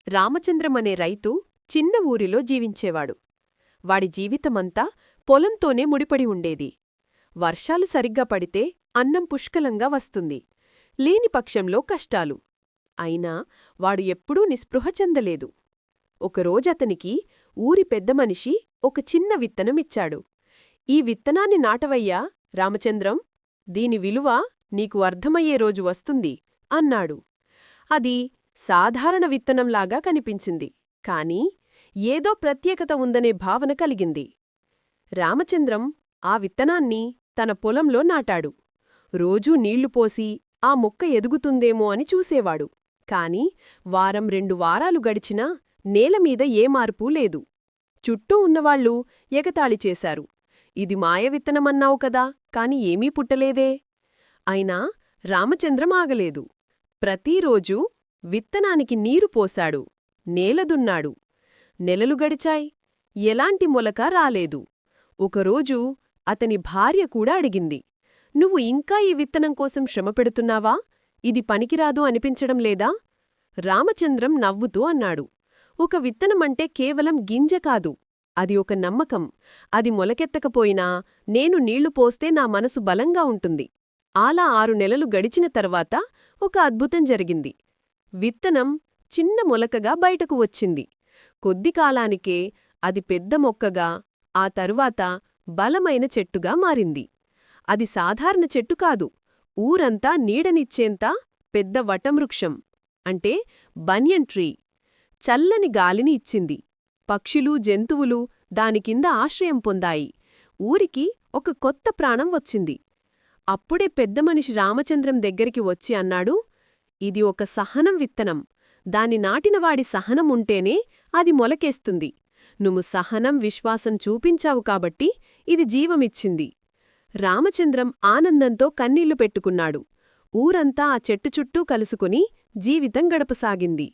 రామచంద్రమనే రైతు చిన్న ఊరిలో జీవించేవాడు. వాడి జీవితమంతా పొలంతోనే ముడిపడి ఉండేది. వర్షాలు సరిగ్గా పడితే అన్నం పుష్కలంగా వస్తుంది, లేని పక్షంలో కష్టాలు. అయినా వాడు ఎప్పుడూ నిస్పృహ చెందలేదు. ఒకరోజతనికి ఊరి పెద్దమనిషి ఒక చిన్న విత్తనమిచ్చాడు. "ఈ విత్తనాన్ని నాటవయ్యా రామచంద్రం, దీని విలువ నీకు అర్థమయ్యే రోజు వస్తుంది" అన్నాడు. అది సాధారణ విత్తనంలాగా కనిపించింది, కాని ఏదో ప్రత్యేకత ఉందనే భావన కలిగింది. రామచంద్రం ఆ విత్తనాన్ని తన పొలంలో నాటాడు. రోజూ నీళ్లు పోసి ఆ మొక్క ఎదుగుతుందేమో అని చూసేవాడు. కాని వారం 2 వారాలు గడిచినా నేలమీద ఏ మార్పూ లేదు. చుట్టూ ఉన్నవాళ్లు ఎగతాళి చేశారు. "ఇది మాయ విత్తనమన్నావు కదా, కాని ఏమీ పుట్టలేదే." అయినా రామచంద్రం ఆగలేదు. ప్రతిరోజూ విత్తనానికి నీరు పోశాడు, నేలదున్నాడు. నెలలు గడిచాయి, ఎలాంటి మొలక రాలేదు. ఒకరోజు అతని భార్య కూడా అడిగింది, "నువ్వు ఇంకా ఈ విత్తనం కోసం శ్రమపెడుతున్నావా? ఇది పనికిరాదు అనిపించడం లేదా?" రామచంద్రం నవ్వుతూ అన్నాడు, "ఒక విత్తనమంటే కేవలం గింజ కాదు, అది ఒక నమ్మకం. అది మొలకెత్తకపోయినా నేను నీళ్లు పోస్తే నా మనసు బలంగా ఉంటుంది." అలా 6 నెలలు గడిచిన తర్వాత ఒక అద్భుతం జరిగింది. విత్తనం చిన్న మొలకగా బయటకు వచ్చింది. కొద్ది కాలానికే అది పెద్ద మొక్కగా, ఆ తరువాత బలమైన చెట్టుగా మారింది. అది సాధారణ చెట్టు కాదు, ఊరంతా నీడనిచ్చేంత పెద్ద వటవృక్షం, అంటే బనియన్ ట్రీ. చల్లని గాలిని ఇచ్చింది. పక్షులు, జంతువులు దానికింద ఆశ్రయం పొందాయి. ఊరికి ఒక కొత్త ప్రాణం వచ్చింది. అప్పుడే పెద్దమనిషి రామచంద్రం దగ్గరికి వచ్చి అన్నాడు, "ఇది ఒక సహనం విత్తనం. దాని నాటినవాడి సహనం ఉంటేనే అది మొలకేస్తుంది. నువ్వు సహనం, విశ్వాసం చూపించావు కాబట్టి ఇది జీవమిచ్చింది." రామచంద్రం ఆనందంతో కన్నీళ్లు పెట్టుకున్నాడు. ఊరంతా ఆ చెట్టు చుట్టూ కలుసుకుని జీవితం గడపసాగింది.